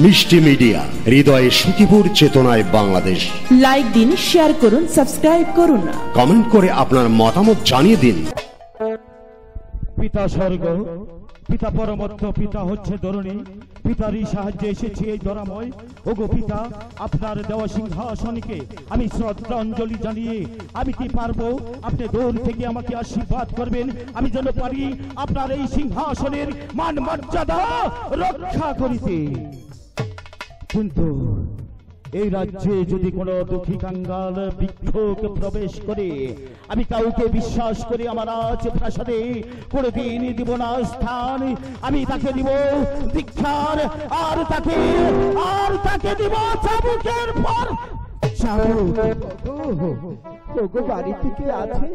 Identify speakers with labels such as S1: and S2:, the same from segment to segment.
S1: মিষ্টি মিডিয়া, হৃদয়ে সুখীপুর, চেতনায় বাংলাদেশ।
S2: লাইক দিন, শেয়ার করুন, সাবস্ক্রাইব করুন,
S1: কমেন্ট করে আপনার মতামত জানিয়ে দিন।
S3: পিতা স্বর্গ, পিতা পরমত্ব, পিতা হচ্ছে ধরণী, পিতারই সাহায্যে এসেছি এই ধরাময়। ওগো পিতা, আপনার দেওয়া সিংহাসনকে আমি শ্রদ্ধাঞ্জলি জানিয়ে আমি কি পারবো, আপনি দূর থেকে আমাকে আশীর্বাদ করবেন, আমি যেন পারি আপনার এই সিংহাসনের মান মর্যাদা রক্ষা করিতে। কিন্তু এই রাজ্যে যদি কোনো দুঃখী কাঙ্গাল ভিক্ষুক প্রবেশ করে, আমি কাউকে বিশ্বাস করে আমার রাজপ্রাসাদে কোনোদিন দিব না স্থান। আমি তাকে দিব দীক্ষার, আর তাকে দিব চাবুকের পর চাবুক।
S4: ওগো বাড়ি থেকে আছে,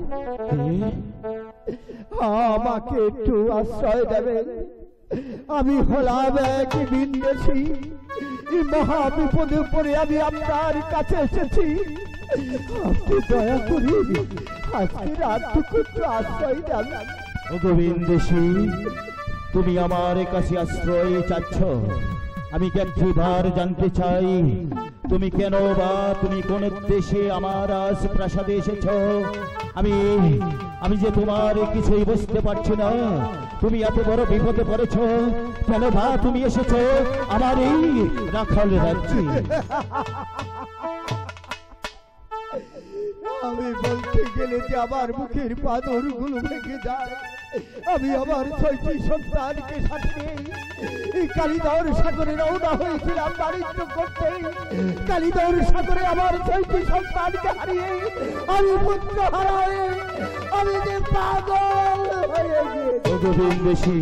S4: আমাকে একটু আশ্রয় দেবেন। আমি হলাম এক বিন্দেশী, এই মহা বিপদে পড়ে আমি আপনার কাছে এসেছি। আপনি দয়া করে আজকে রাতটুকু একটু আশ্রয় দেন।
S3: ওগো বিন্দেশী, তুমি আমার কাছে আশ্রয় চাচ্ছ, আমি একবার জানতে চাই তুমি কেন বা তুমি কোন উদ্দেশ্যে আমার রাজপ্রাসাদে এসেছ। আমি যে তোমার কিছুই বুঝতে পারছি না। তুমি এত বড় বিপদে পড়েছ, কেন বা তুমি এসেছ আমার এই রাখাল রাজ্যে?
S4: আমি বলতে গেলে যে আমার মুখের পাথর গুলো ভেঙে যায়। আমি আমার 6টি সন্তানকে সাথে এই কালিদর সাগরে রওনা হয়েছিলাম বাণিজ্য করতে। কালিদর সাগরে আমার 6টি সন্তানকে হারিয়ে আমি পুত্র হারাই, আমি যে পাগল হয়ে গেছি।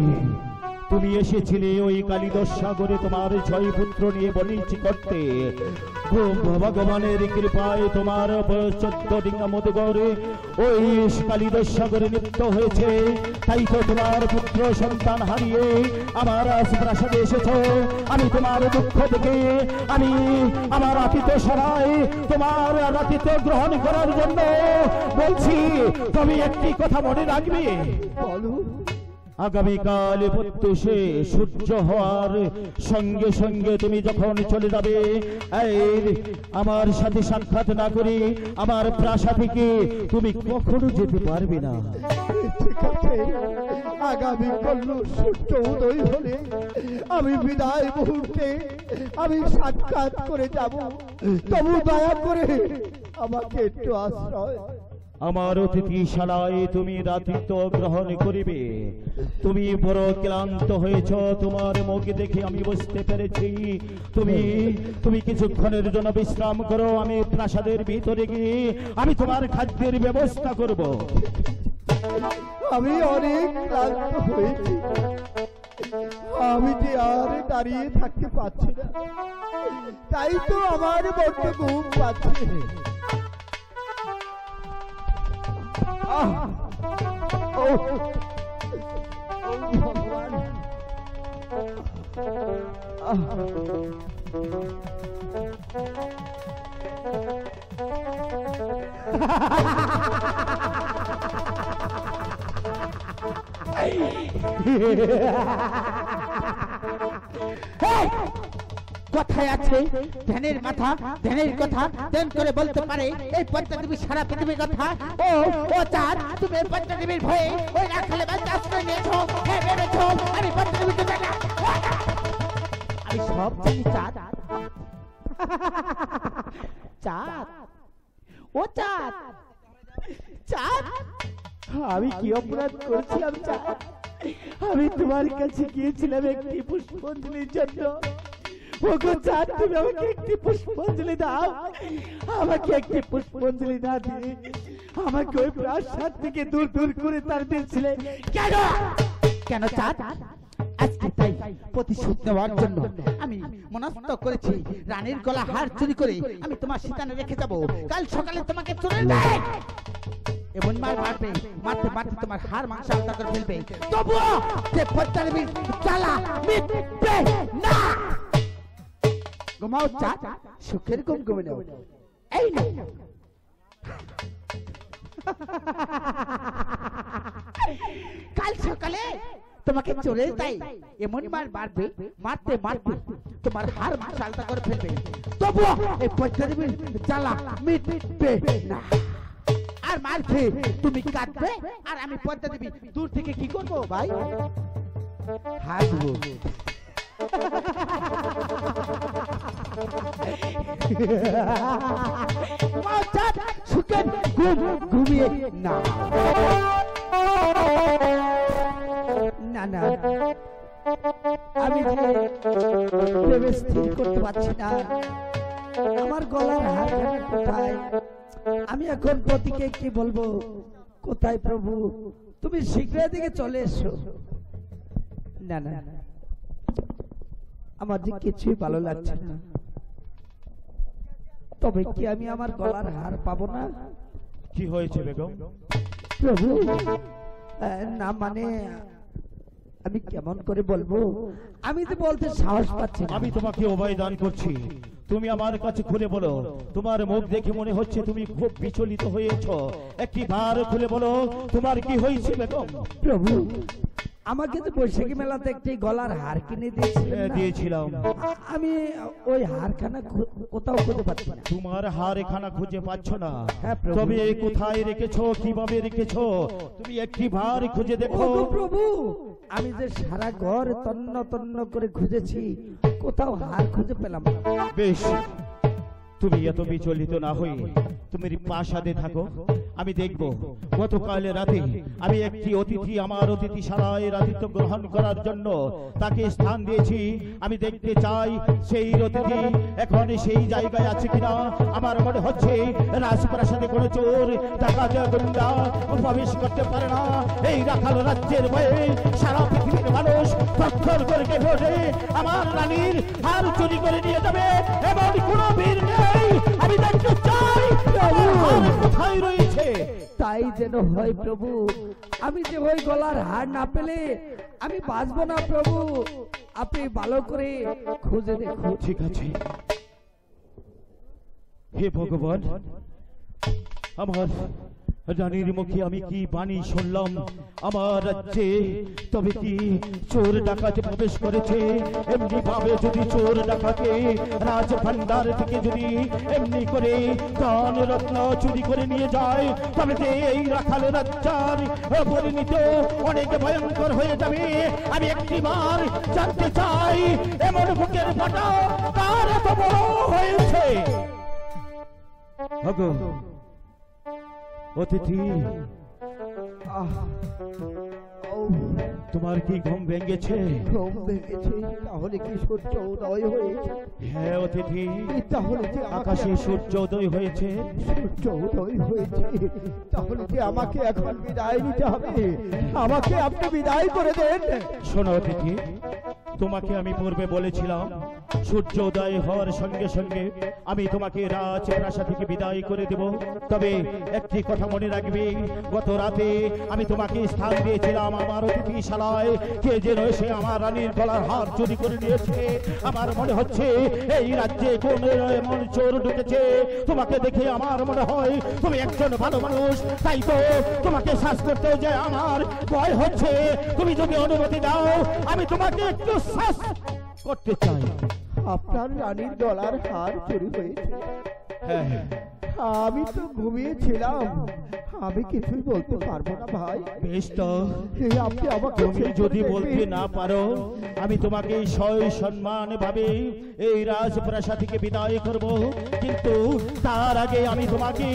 S3: তুমি এসেছিলে ওই কালিদর সাগরে তোমার 6 পুত্র নিয়ে বাণিজ্য করতে। ভগবানের কৃপায় তোমার 14 ডিঙ্গা মধুগরে ওই কালিদর সাগরে লিপ্ত হয়েছে। তাই তো তোমার পুত্র সন্তান হারিয়ে আমার রাজপ্রাসাদে এসেছ। আমি তোমার দুঃখ থেকে আমি আমার আতিথ্য সরাই তোমার আতিথ্য গ্রহণ করার জন্য বলছি। তুমি একটি কথা মনে রাখবে,
S4: বলো।
S3: আগামীকাল প্রত্যুষে সূর্য হওয়ার সঙ্গে সঙ্গে তুমি যখন চলে যাবে, আমার সাথে সাক্ষাৎ না করে আমার প্রাসাদে তুমি কখনো যেতে পারবে না।
S4: ঠিক আছে, আগামীকাল সূর্য উদয় হলে আমি বিদায় মুহূর্তে আমি সাক্ষাৎ করে যাব। তবু দয়া করে আমাকে একটু আশ্রয়।
S3: আমার অতিথিশালায় তুমি রাতিত্ব গ্রহণ করিবে। তুমি বড় ক্লান্ত হয়েছ, তোমার মুখ দেখে আমি বুঝতে পেরেছি। তুমি কিছুক্ষণের জন্য বিশ্রাম করো, আমি প্রাসাদের ভিতরে গিয়ে আমি তোমার খাদ্যের ব্যবস্থা করব।
S4: আমি অনেক ক্লান্ত হয়েছি, আমি যে আর দাঁড়িয়ে থাকতে পারছি না, তাই তো আমার বড্ড ঘুম পাচ্ছে। ভগবান,
S5: কথায় আছে ধ্যানের মাথা, ধ্যানের কথা ধ্যান করে বলতে পারে এই পঞ্চদেবী সারা পৃথিবীর কথা। ও চাঁদ, তুমি পঞ্চদেবীর ভয়ে ওই রাখালে বাচ্চা আশ্রয় নিয়েছ। হ্যাঁ ভেবেছ আমি পঞ্চদেবীকে জানি, আমি সব জানি। চাঁদ, চাঁদ, ও চাঁদ, চাঁদ, আমি কি অপরাধ করেছিলাম চাঁদ? আমি তোমার কাছে গিয়েছিলাম একটি পুষ্পাঞ্জলির জন্য। ওগো চাঁদ, তুমি আমাকে একটি পুষ্পাঞ্জলি দাও। আমাকে একটি পুষ্পাঞ্জলি না দিয়ে আমাকে ওই প্রাসাদ থেকে দূর দূর করে তার দিয়েছিলে কেন? কেন চাঁদ? আজকে তাই প্রতিশোধ নেওয়ার জন্য আমি মনস্থ করেছি রানীর গলা হার চুরি করে আমি তোমার সীতানে রেখে যাব। কাল সকালে তোমাকে চলে যাবে, এমন মারবে, মারতে মারতে তোমার হার মাংস আলাদা করে ফেলবে। তবুও যে পঞ্চদেবীর জ্বালা মিটবে না। ঘুমাও চাঁদ, সুখের ঘুম ঘুমে নাও। এই না কাল সকালে তোমাকে চলে তাই এমন মার মারবে, মারতে মারতে তোমার হাড় মাংস আলাদা করে ফেলবে, তবুও এই পয়সা দেবে জ্বালা মিটবে না। আর মারবে তুমি কাটবে আর আমি পয়সা দিবি দূর থেকে কি করবো ভাই? হাসবো। ঘুমিয়ে না না না আমি ভেবে স্থির করতে পারছি না আমার গলার হার কোথায়। আমি এখন পতিকে কি বলবো? কোথায় প্রভু? তুমি শীঘ্র দিকে চলে এসো। না না আমার যে কিছুই ভালো লাগছে না। তবে কি আমি আমার গলার হার পাবো না?
S3: কি হয়েছে বেগম?
S5: প্রভু না মানে আমি কেমন করে বলবো? আমি তো বলতে সাহস পাচ্ছি না।
S3: আমি তোমাকে অভয় দান করছি, তুমি আমার কাছে খুলে বলো। তোমার মুখ দেখে মনে হচ্ছে তুমি খুব বিচলিত হয়েছো। একটি বার খুলে বলো তোমার কি হয়েছে বেগম?
S5: প্রভু আমাকে তো বৈশাখী মেলাতে একটি গলার হার কিনে
S3: দিয়েছিলাম।
S5: আমি ওই হারখানা কোথাও খুঁজে পাচ্ছি না।
S3: তোমার হার এখানা খুঁজে পাচ্ছ না?
S5: হ্যাঁ প্রভু।
S3: তবে কোথায় রেখেছো, কিভাবে রেখেছো তুমি একটি বার খুঁজে দেখো।
S5: প্রভু আমি যে সারা ঘর তন্ন তন্ন করে খুঁজেছি, কোথাও হার খুঁজে পেলাম না।
S3: বেশ, তুমি এত বিচলিত না হয়ে তুমি প্রাসাদে থাকো, আমি দেখব। গতকাল রাতে আমি একটি অতিথি আমার অতিথিশালায় রাতিত্ব গ্রহণ করার জন্য তাকে স্থান দিয়েছি। আমি দেখতে চাই সেই অতিথি এখন সেই জায়গায় আছে কিনা। আমার মনে হচ্ছে রাজপ্রাসাদে কোনো চোর ডাকাত গুন্ডা প্রবেশ করতে পারে না। এই রাখাল রাজ্যের বয়ে সারা পৃথিবীর মানুষ থরথর করে কেঁপে ওঠে। আমার রানীর হার চুরি করে নিয়ে যাবে এমন কোনো বীর নেই। আমি দেখতে চাই কোথায় রয়েছে।
S5: তাই যেন হয় প্রভু। আমি যে ওই গলার হার না পেলে আমি বাঁচবো না প্রভু। আপনি ভালো করে খুঁজে দেখুন।
S3: ঠিক আছে। হে ভগবান, আমার রানীর মুখে আমি কি বাণী শুনলাম? আমার রাজ্যে তবে কি চোর ডাকাতে প্রবেশ করেছে? এমনি ভাবে যদি চোর ডাকাতে রাজ ভান্ডার থেকে যদি এমনি করে ধন রত্ন চুরি করে নিয়ে যায়, তবে যে এই রাখাল রাজ্যার পরিণত অনেক ভয়ঙ্কর হয়ে যাবে। আমি একটিবার জানতে চাই এমন বুকের ফাটা কার এত বড় হয়েছে? অতিথি, তোমার কি ঘুম ভেঙেছে?
S4: ঘুম ভেঙেছে? তাহলে কি সূর্য উদয় হয়েছে?
S3: হ্যাঁ অতিথি,
S4: তাহলে যে
S3: আকাশে সূর্য উদয় হয়েছে।
S4: সূর্য উদয় হয়েছে, তাহলে যে আমাকে এখন বিদায় নিতে হবে। আমাকে আপনি বিদায় করে দেন।
S3: শোনো অতিথি, তোমাকে আমি পূর্বে বলেছিলাম সূর্য উদয় হওয়ার সঙ্গে সঙ্গে আমি তোমাকে রাজপ্রাসাদ থেকে বিদায় করে দেব। তবে একটি কথা মনে রাখবে, গত রাতে আমি তোমাকে স্থান দিয়েছিলাম আমার অতিথিশালায়। কে যেন এসে আমার রানীর গলার হার চুরি করে নিয়েছে। আমার মনে হচ্ছে এই রাজ্যে কোন এমন চোর ঢুকেছে। তোমাকে দেখে আমার মনে হয় তুমি একজন ভালো মানুষ, তাই তো তোমাকে শ্বাস করতে যে আমার ভয় হচ্ছে। তুমি যদি অনুমতি দাও আমি তোমাকে একটু শ্বাস করতে চাই।
S4: আপনার রানীর গলার হার চুরি হয়েছে?
S3: হ্যাঁ,
S4: আমি তো ঘুমিয়েছিলাম, আমি কিছুই বলতে পারবো না ভাই।
S3: বেশ তো,
S4: আপনি আমাকে
S3: তুমি যদি বলতে না পারো আমি তোমাকে সম্মান ভাবে এই রাজপ্রাসাদ থেকে বিদায় করব। কিন্তু তার আগে আমি তোমাকে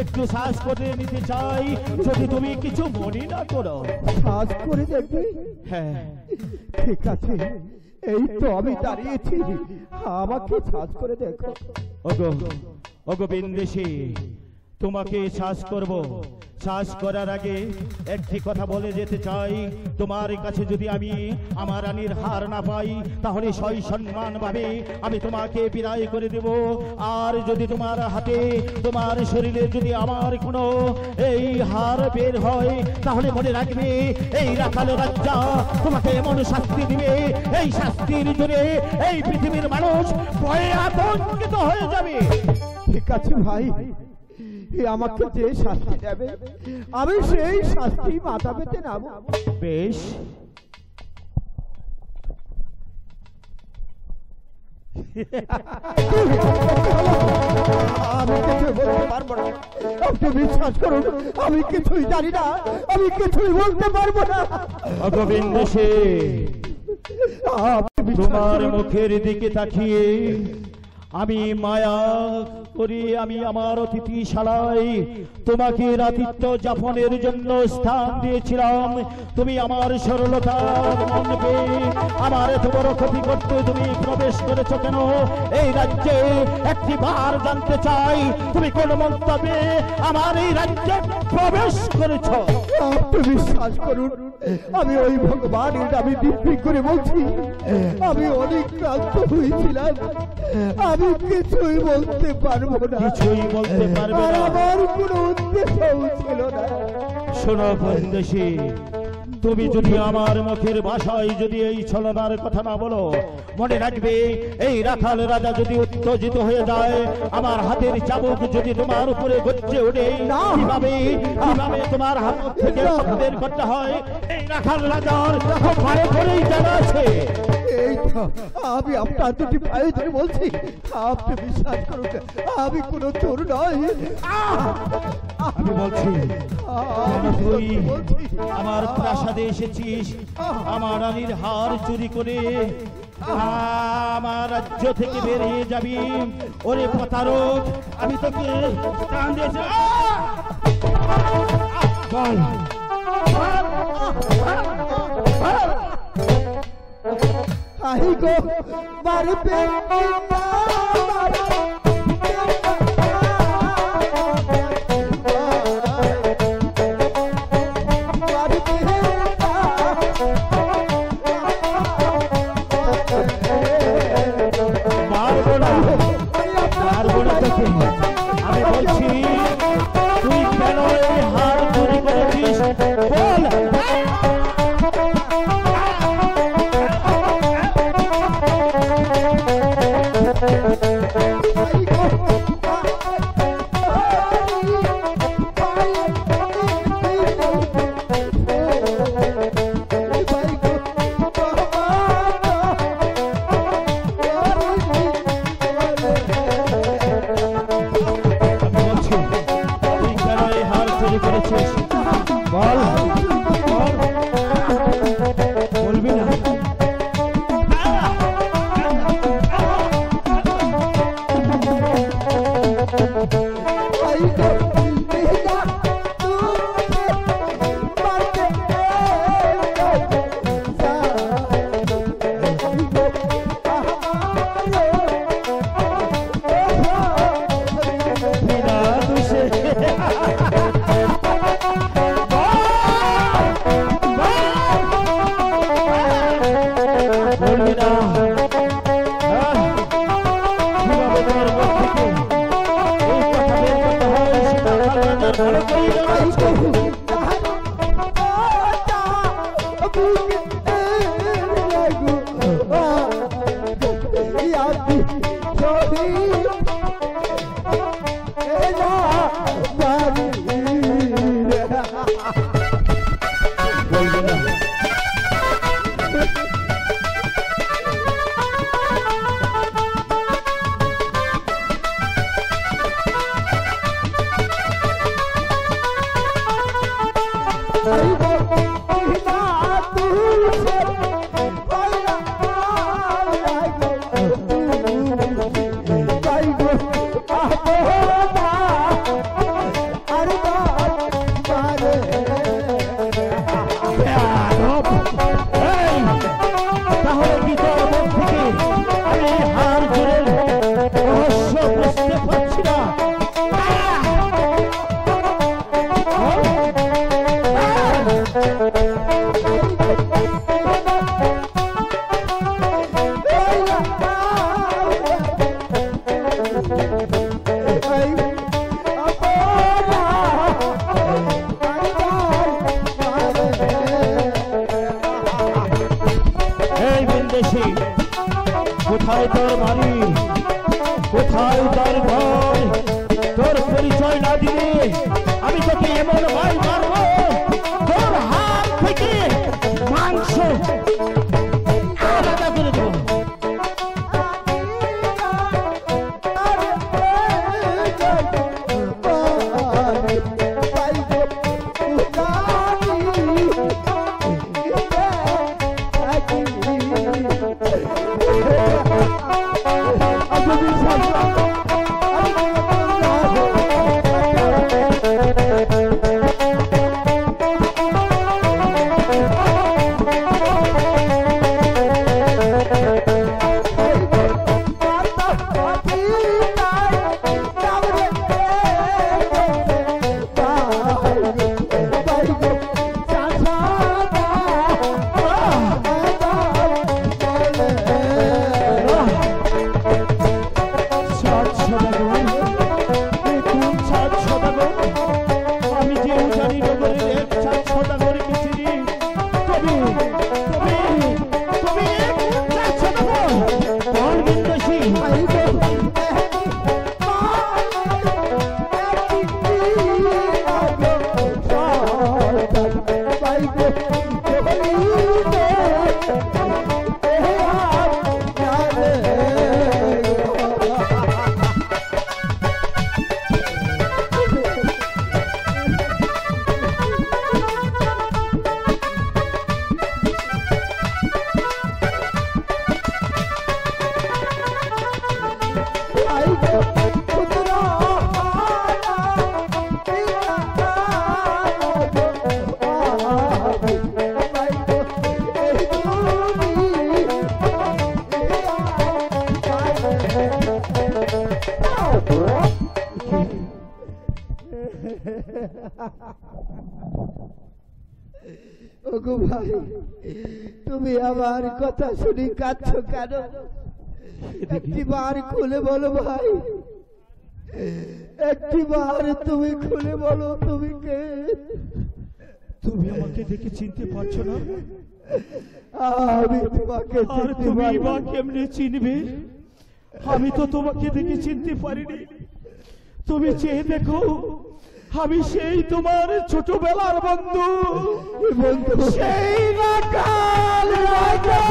S3: একটু শ্বাস করে নিতে চাই, যদি তুমি কিছু মনে না করো।
S4: শ্বাস করে দেখবি?
S3: হ্যাঁ
S4: ঠিক আছে, এই তো আমি দাঁড়িয়েছি, আমাকে শ্বাস করে দেখো।
S3: ওগো বিন্দেশী, তোমাকে শ্বাস করব। শ্বাস করার আগে একটি কথা বলে যেতে চাই, তোমার কাছে যদি আমি আমার রানীর হার না পাই তাহলে সম্মান ভাবে আমি তোমাকে বিদায় করে দেব। আর যদি তোমার হাতে তোমার শরীরে যদি আমার কোনো এই হার বের হয় তাহলে মনে রাখবে এই রাখাল রাজ্য তোমাকে এমন শাস্তি দিবে, এই শাস্তির জন্য এই পৃথিবীর মানুষ ভয়ে আতঙ্কিত হয়ে যাবে।
S4: ঠিক আছে ভাই, আমাকে যে শাস্তি দেবে আমি সেই শাস্তি মাথা পেতে নেব।
S3: বেশ,
S4: আমি কিছুই বলতে পারবো না, আপনি বিশ্বাস করুন, আমি কিছুই জানি না, আমি কিছুই বলতে পারবো না।
S3: গোবিন্দ সে তোমার মুখের দিকে তাকিয়ে আমি মায়া করি, আমি আমার অতিথিশালায় তোমাকে রাতিত্ব যাপনের জন্য স্থান দিয়েছিলাম। তুমি আমার সরলতার মন পেয়ে আমার এত বড় ক্ষতি করতে তুমি প্রবেশ করেছ কেন? এই রাজ্যে একটি বার জানতে চাই, তুমি কোন মন্তব্যে আমার এই রাজ্যে প্রবেশ করেছ?
S4: আপনি বিশ্বাস করুন, আমি ওই ভগবানের নামে দিব্যি করে বলছি, আমি অনেক ক্লান্ত হয়েছিলাম, আমি কিছুই বলতে পারবো না,
S3: কিছুই বলতে পারবে
S4: আর
S3: না।
S4: আমার কোনো উদ্দেশ্যও ছিল না।
S3: শোনো বন্দেশী, তুমি যদি আমার মুখের ভাষায় যদি এই ছলনার কথা না বলো, মনে রাখবে এই রাখাল রাজা যদি উত্তেজিত হয়ে যায়, আমার হাতের চাবুক যদি তোমার উপরে গর্জে ওঠে, কিভাবে কিভাবে তোমার হাত থেকে বের করতে হয় এই রাখাল রাজার পায়ে করেই জানা আছে।
S4: এই তো আমি আপনার দুটি পায়ে ধরে বলছি, আপনি বিশ্বাস করুন, আমি কোনো চোর নই।
S3: আমি বলছি তুই আমার প্রাসাদে এসেছিস, আমার রানীর হার চুরি করে আমার রাজ্য থেকে বেরিয়ে যাবি। ওরে প্রতারক, আমি তোকে প্রাণ দিয়েছি। বল
S4: আহি গো মারবে
S3: আমি বলছি তুই কেন এই হার চুরি করেছিস? বল। বলবি না? কোথায় তোর বাড়ি, কোথায় তোর ঘর? তোর পরিচয় না দিলে আমি তোকে এমন ভাই মারবো, তোর হাত থেকে মাংস আলাদা করে দেবো।
S4: ওগো ভাই, তুমি আমার কথা শুনি কাঁদছ কেন? একটি বার খুলে বলো ভাই, একটি বার তুমি খুলে বলো তুমি কে?
S3: তুমি আমাকে দেখে চিনতে পারছো না?
S4: আমি তোমাকে
S3: আর তুমি বা কেমনে চিনবে? আমি তো তোমাকে দেখে চিনতে পারিনি। তুমি চেয়ে দেখো, আমি সেই তোমার ছোটবেলার বন্ধু, সেই রাখাল রাজা।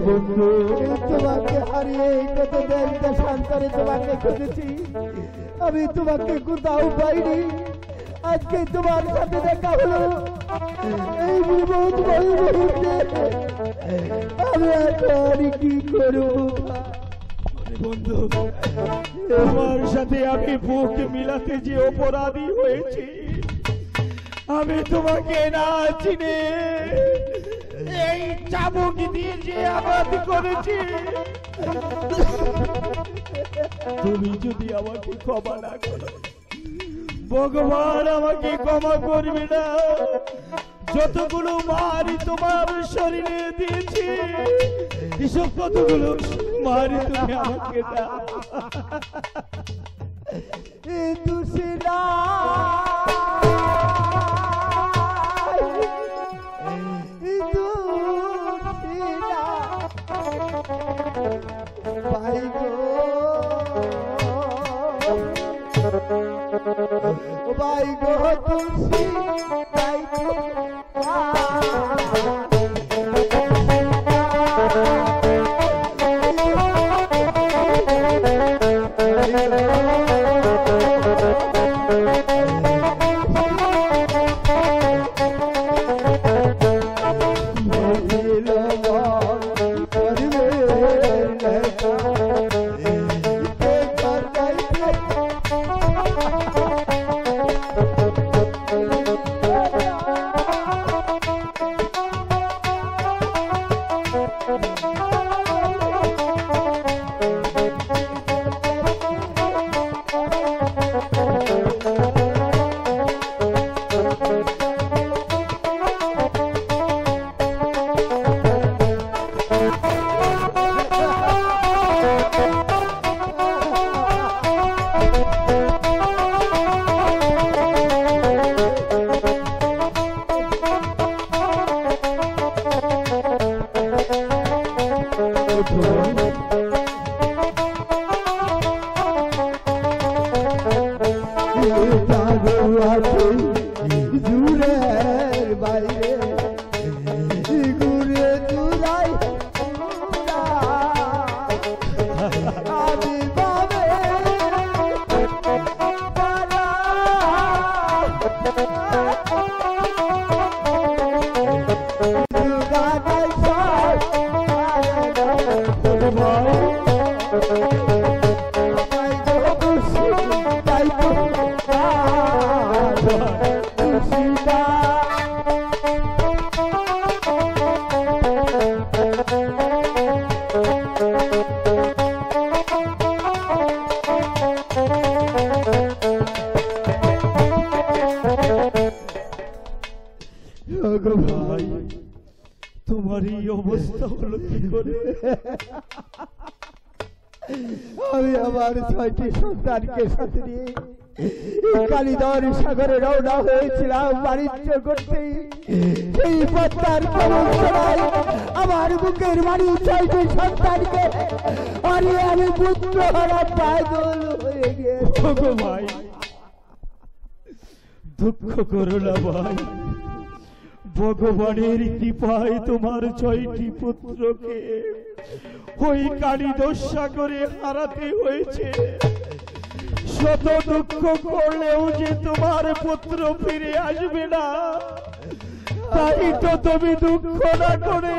S4: বন্ধু, তোমাকে হারিয়ে কত দেশান্তরে তোমাকে খুঁজেছি, আমি তোমাকে কোথাও পাইনি। আজকে তোমার সাথে দেখা হলো, এই মুহূর্তে আমি এখন কি করব?
S3: বন্ধু, তোমার সাথে আমি বুক মিলাতে যে অপরাধী হয়েছি, আমি তোমাকে না চিনে এই চাবুক দিয়ে যে আঘাত করেছি, তুমি যদি আমাকে ক্ষমা না করো, ভগবান আমাকে ক্ষমা করবে না। যতগুলো মারি তোমার শরীরে দিয়েছি, এসব কতগুলো মারি তুমি আমাকে দাও।
S4: ভাই গো তুলসী, ভাই গো
S3: ভাই, তোমার এই অবস্থা হলো কি করে?
S4: আমি আমার 6টি সন্তানকে সাথে নিয়ে কালিদর সাগরে রওনা হয়েছিলাম বাণিজ্য করতে। সেই পদ্মার প্রবঞ্চনায় আমার বুকের বাড়ি 6টি সন্তানকে হারিয়ে আমি পুত্র হারা পাগল হয়ে গেছি।
S3: ভাই, দুঃখ করো না ভাই, ভগবানের কৃপায় তোমার 6টি পুত্রকে ওই কালিদর সাগরে হারাতে হয়েছে। শত দুঃখ করলেও যে তোমার পুত্র ফিরে আসবে না, তাই তো তুমি দুঃখ না করে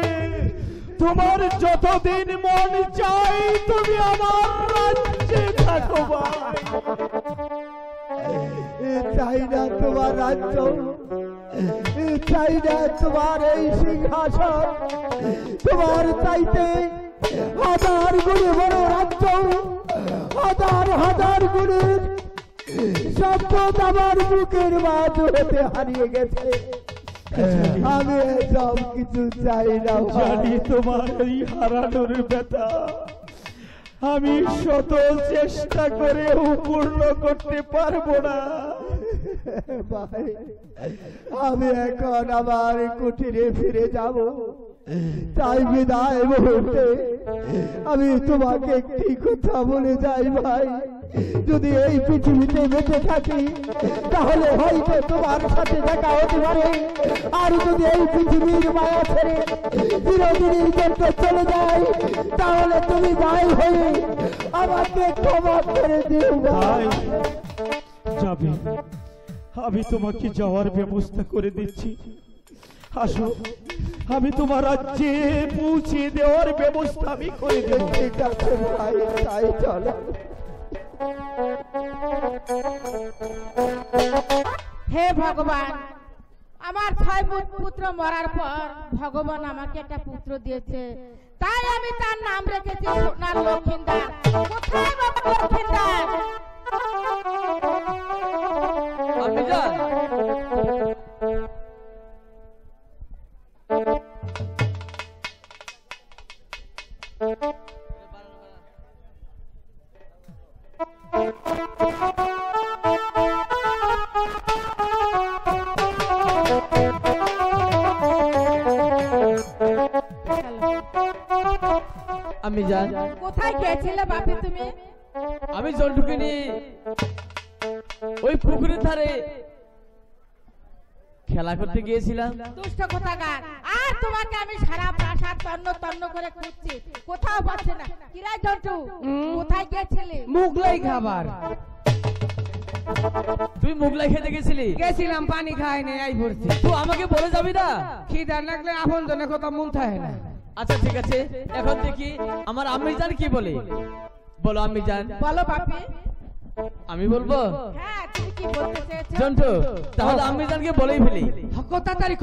S3: তোমার যতদিন মন চাই তুমি আমার রাজ্যে থাকো ভাই।
S4: চাই না তোমার রাজ্য, চাই না তোমার এই সিংহাসন, তোমার চাইতে হাজার গুণে বড় রাজ্য, হাজার হাজার গুণের সম্পদ আমার বুকের মাঝ হতে হারিয়ে গেছে। আমি সব কিছু চাই না।
S3: জানি তোমার এই হারানোর ব্যথা আমি শত চেষ্টা করেও পূর্ণ করতে পারবো না।
S4: ভাই, আমি এখন আমার কুটিরে ফিরে যাব। তাই বিদায় মুহূর্তে আমি তোমাকে একটি কথা বলে যাই ভাই, যদি এই পৃথিবীতে বেঁচে থাকি তাহলে হয়তো তোমার সাথে দেখা হতে পারে, আর যদি এই পৃথিবীর মায়া ছেড়ে চিরদিনের জন্য চলে যাই তাহলে তুমি ভাই হয়ে আমাকে ক্ষমা করে দিও ভাই।
S3: যাবে, আমি তোমাকে যাওয়ার ব্যবস্থা করে দিচ্ছি। আসো, আমি তোমার রাজ্যে পৌঁছে দেওয়ার ব্যবস্থা আমি করে দেব।
S4: ঠিক আছে ভাই, তাই চলো।
S6: হে ভগবান, আমার 6 পুত্র মরার পর ভগবান আমাকে একটা পুত্র দিয়েছে, তাই আমি তার নাম রেখেছি সোনার লক্ষিন্দর। কোথায় বাবা লক্ষিন্দর?
S5: আমি যা আমি যান।
S6: কোথায় গিয়েছিলে বাপি তুমি?
S5: আমি জন্টুকে নিয়ে ওই পুকুরের ধারে খেলা করতে গিয়েছিলাম।
S6: দুষ্ট কোথাকার! আর তোমাকে আমি সারা প্রাসাদ তন্ন তন্ন করে খুঁজছি, কোথাও পাচ্ছি না। কিরা জন্টু, কোথায় গিয়েছিলে?
S7: মুগলাই খাবার
S5: তুই মুগলাই খেতে গেছিলি?
S7: গেছিলাম, পানি খাই নাই, আই পড়ছি।
S5: তুই আমাকে বলে যাবি না?
S7: খিদা লাগলে আপন জনের কথা মন থাকে না।
S5: আচ্ছা ঠিক আছে, এখন দেখি আমার আম্মি জান কি বলে। বলো আম্মি জান।
S6: বলো বাপি।
S5: আমি বলবো?
S6: হ্যাঁ, তুমি কি বলতে চেয়েছো?
S5: জন্টু, তাহলে আম্মি জানকে বলেই ফেলি।
S7: কত তারিখ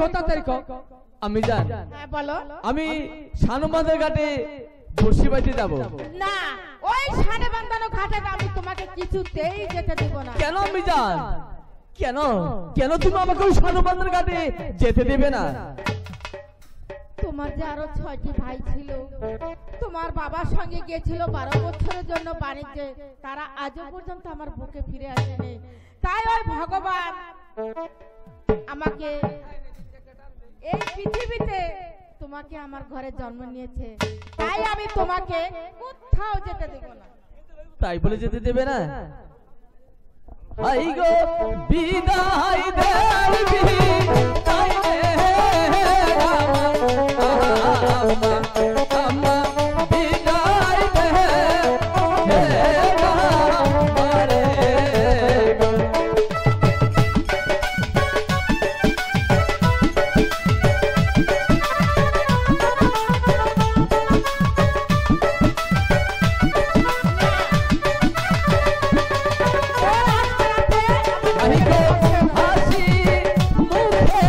S5: আম্মি জান,
S6: হ্যাঁ বলো।
S5: আমি শানুবাঁধের ঘাটে বর্ষি বাইতে যাব।
S6: না, ওই সাড়ে বান্ধানো ঘাটে আমি তোমাকে কিছুতেই যেতে দেব না।
S5: কেন আম্মি জান? কেন কেন তুমি আমাকে ওই শানুবাঁধের ঘাটে যেতে দেবে না?
S6: তোমার যে আরো 6টি ভাই ছিল, তোমার বাবার সঙ্গে গিয়েছিল 12 বছরের জন্য বাণিজ্যে, তারা আজও পর্যন্ত আমার বুকে ফিরে আসেনি। তাই ওই ভগবান আমাকে এই পৃথিবীতে তোমাকে আমার ঘরে জন্ম নিয়েছে, তাই আমি তোমাকে কোথাও যেতে দেব না।
S5: তাই বলে যেতে দেবে না? আই গো বিদায় দেবি তাই রে আম্মা বিদায় দে হাসি মুখে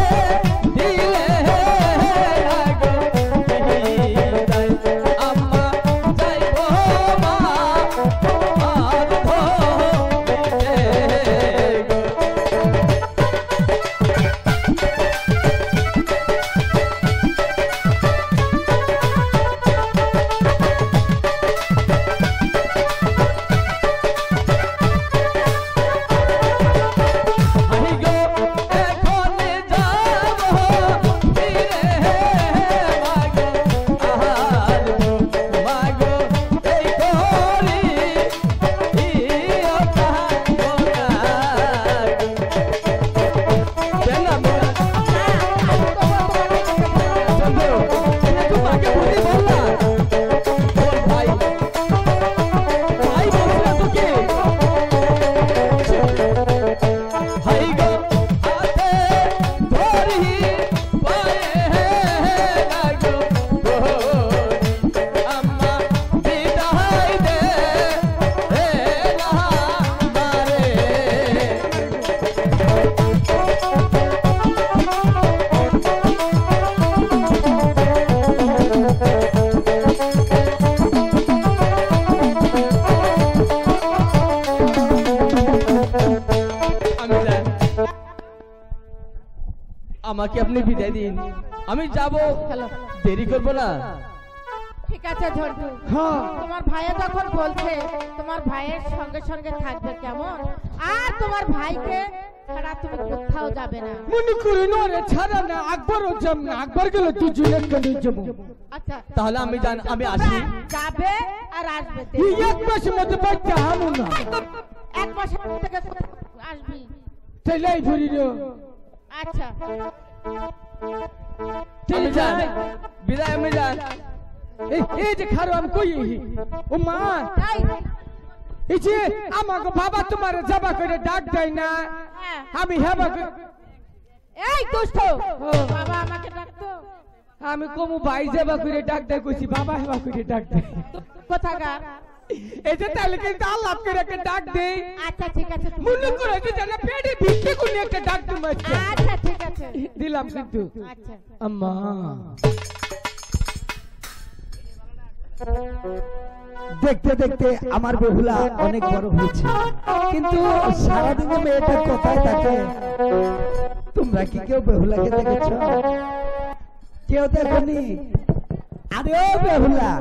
S7: আমাকে আপনি বিদায় দিন, আমি যাব,
S6: হ্যালো
S7: দেরি করব না।
S6: ঠিক আছে ঝন্টু,
S7: হ্যাঁ
S6: তোমার ভাইয়া যখন বলছে তোমার ভাইয়ের সঙ্গে সঙ্গে থাকবে কেমন, আর তোমার ভাইকে ছাড়া তুমি কোথাও যাবে না।
S7: মনে করি নরে ছাড়া না, আকবরও যাব না, আকবর গেল দুজনে কেন যাব।
S6: আচ্ছা
S7: তাহলে আমি আমি আসি।
S6: যাবে আর আসবে,
S7: এই এক মাসের মধ্যে বাচ্চা হামু না,
S6: এক মাসের থেকে আসবি।
S7: তাইলে ধরি রে।
S6: আচ্ছা
S7: আমি যান, বিদায়, আমি যান। এই যে খারো আমি কই, ও মা
S6: এই,
S7: এই যে আমাকে বাবা তোমার যাবা করে ডাক দেয় না,
S6: হ্যাঁ।
S7: আমি হেবা
S6: এই দুষ্ট, বাবা আমাকে ডাকতো।
S7: আমি কমু ভাই যাবা করে ডাক দেয়, কইছি বাবা হেবা করে ডাক দেয়।
S6: কোথাকার?
S7: এই যে তাহলে কিন্তু আল্লাহ করে একটা ডাক দেই।
S6: আচ্ছা ঠিক আছে,
S7: মনে করে যে জানা পেটে ভিক্ষে করে একটা ডাক দিম আজকে।
S6: আচ্ছা ঠিক আছে,
S7: দিলাম কিন্তু।
S6: আচ্ছা
S7: আম্মা
S4: দেখতে দেখতে আমার বেহুলা অনেক বড় হয়েছে, কিন্তু সারাদিনে মেয়েটা কোথায় থাকে? তোমরা কি কেউ বেহুলাকে দেখেছ? কেউ দেখনি? আরে ও বেহুলা,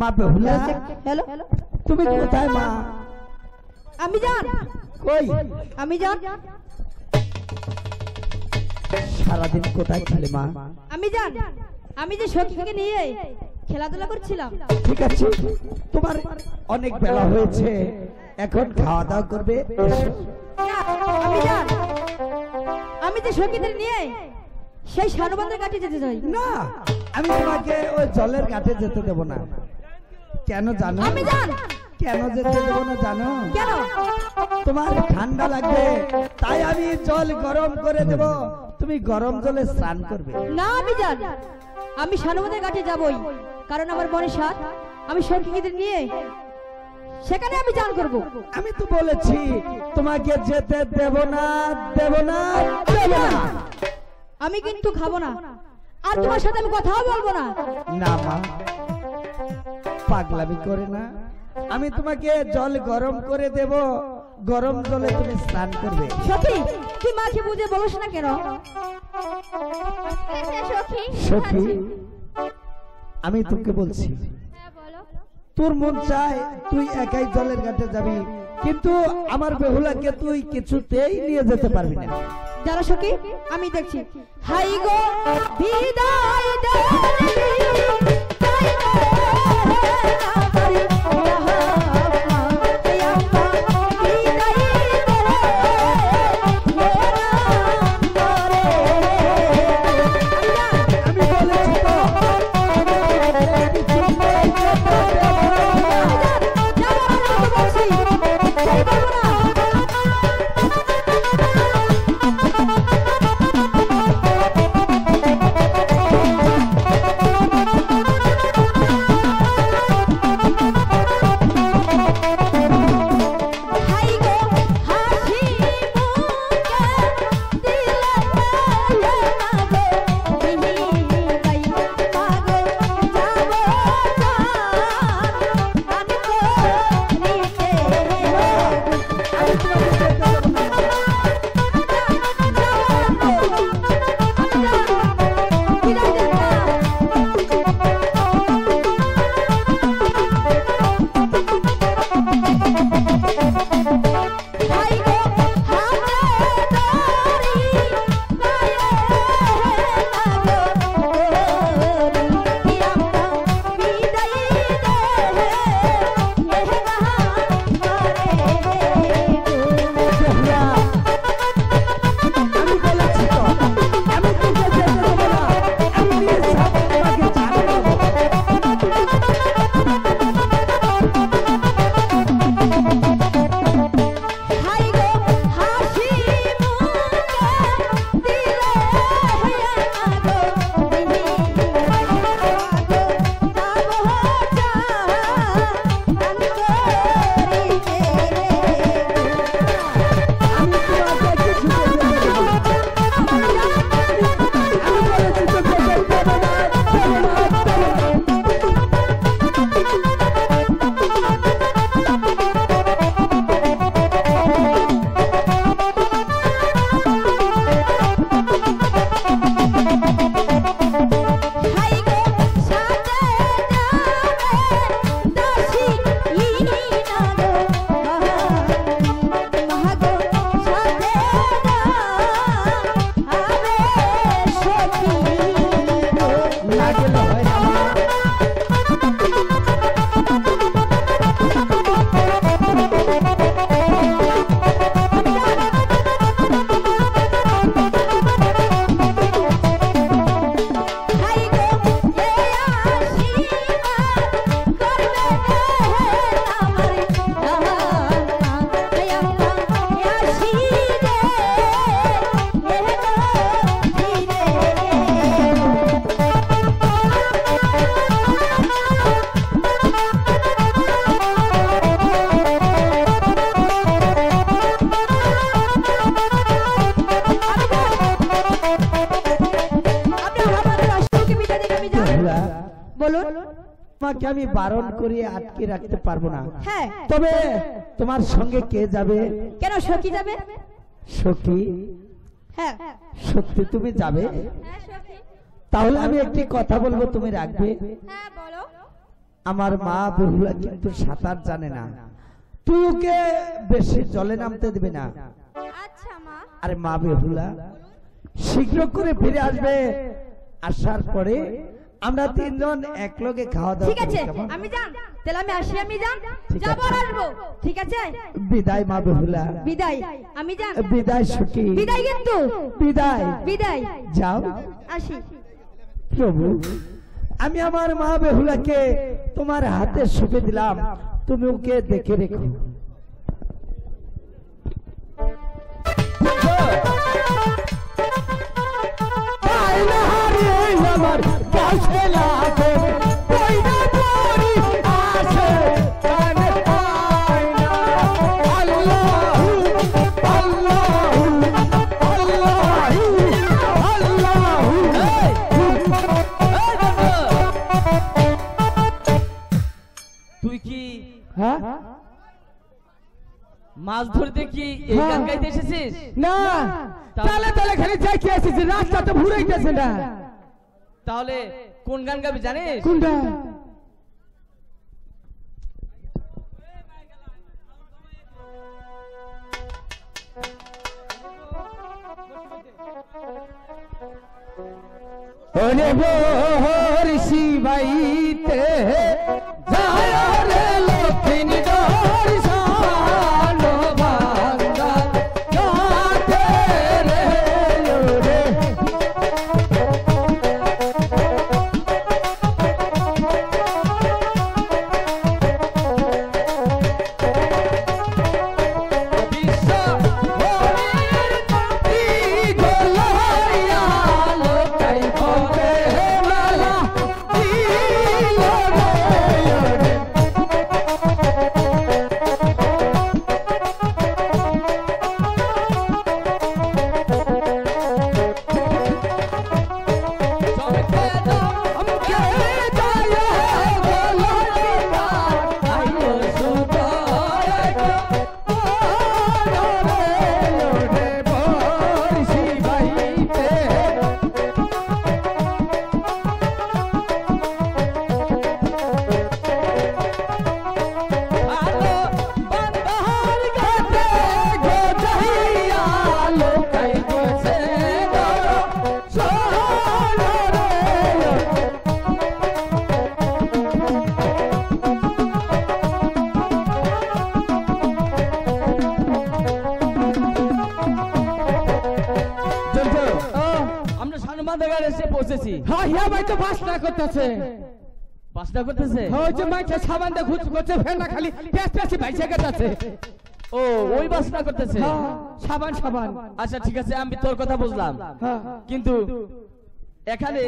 S4: মা বেহুলা,
S5: হ্যালো
S4: তুমি কোথায় মা?
S5: আমি জান,
S4: কই
S5: আমি জান,
S4: সারাদিন কোথায় ছিলে মা?
S5: আমি জান, আমি যে সখীকে নিয়ে খেলাধুলা করছিলাম।
S4: ঠিক আছে, তোমার অনেক বেলা হয়েছে, এখন খাওয়া দাওয়া করবে, এসো।
S5: আমি জান, আমি যে সখীদের নিয়ে সেই সানুবান্ধের কাছে যেতে চাই।
S4: না, আমি তোমাকে ওই জলের ঘাটে যেতে দেব না। কেন জানো?
S5: আমি জান,
S4: কেন যেতে দেব না জানো?
S5: কেন?
S4: তোমার ঠান্ডা লাগবে, তাই আমি জল গরম করে দেব, তুমি গরম জলে স্নান করবে।
S5: না আমি জান, আমি সানুবান্ধের কাছে যাবই, কারণ আমার মনে সাথ আমি সখীদের নিয়ে সেখানে আমি জান করব।
S4: আমি তো বলেছি তোমাকে যেতে দেব না, দেব না, দেব না।
S5: আমি কিন্তু খাবো না, আর তোমার সাথে আমি কথাও বলবো না।
S4: না মা, পাগলামি করে না, আমি তোমাকে জল গরম করে দেব, গরম জলে তুমি স্নান করবে।
S5: সখী, তুই মাকে বুঝে বলিস না কেন?
S4: সখী, আমি তোকে বলছি, তোর মন চায় তুই একাই জলের ঘাটে যাবি, কিন্তু আমার বেহুলাকে তুই কিছুতেই নিয়ে যেতে পারবি না।
S5: যারা সখী, আমি দেখছি। হাই গো বিদায় দে, বলুন। তোমাকে আমি বারণ করে আটকে রাখতে পারবো না।
S8: হ্যাঁ।
S5: তবে তোমার সঙ্গে কে যাবে?
S8: কেন সখী যাবে?
S5: সখী?
S8: হ্যাঁ।
S5: সত্যি তুমি যাবে?
S8: হ্যাঁ সখী।
S5: তাহলে আমি একটি কথা বলবো, তুমি রাখবে?
S8: হ্যাঁ বলো।
S5: আমার মা বেহুলা কিন্তু সাঁতার জানে না, তুই ওকে বেশি জলে নামতে দিবে না।
S8: আচ্ছা মা।
S5: আরে মা বেহুলা শীঘ্র করে ফিরে আসবে, আসার পরে আমরা তিনজন একলগে খাওয়া দাওয়া
S8: ঠিক আছে,
S5: করব।
S8: আমি যান, তাহলে আমি আসি, আমি যান,
S5: ঠিক
S8: যাবো
S5: আছে।
S8: আর আসবো, ঠিক আছে?
S5: বিদায় মা বেহুলা।
S8: বিদায়, আমি যান।
S5: বিদায় সখী।
S8: বিদায় কিন্তু।
S5: বিদায়।
S8: বিদায়।
S5: যাও।
S8: আসি।
S5: প্রভু, আমি আমার মা বেহুলাকে তোমার হাতে সঁপে দিলাম, তুমি ওকে দেখে রেখো। আমার কাছে লাগে কইনা পরি আসে কানে পায় না। আল্লাহু আল্লাহু আল্লাহু আল্লাহু।
S7: তুই কি
S5: হ্যাঁ
S7: মাছ ধরতে কি এই গান গাইতে এসেছিস?
S5: না, তাহলে তাহলে খালি যাই কি আসিস, রাস্তা তো ভুরাইতেছে না।
S7: তাহলে কোন গান গাবি জানিস?
S5: কোনটা? ওরে বহর্ষি বাইতে যায় রে লক্ষ্মী দর্শন ভাঙ্গা গাতে রে ওরে। বিশ্ব হরির নাতি গোলাইয়া লোকাই ভবে মালা দিল রে ওরে।
S7: আমরা সানুমাদা গাড়ি এসে পৌঁছেছি।
S5: হ্যাঁ হ্যাঁ ভাই, তো বাসনা করতেছে।
S7: বাসনা করতেছে?
S5: ওই যে মাইকে সাবান দিয়ে ঘুষ করছে, ফের না খালি পেঁচ পেঁচি ভাইসে গেছে।
S7: ও ওই বাসনা করতেছে।
S5: সাবান সাবান।
S7: আচ্ছা ঠিক আছে, আমি তোর কথা বুঝলাম,
S5: হ্যাঁ।
S7: কিন্তু এখানে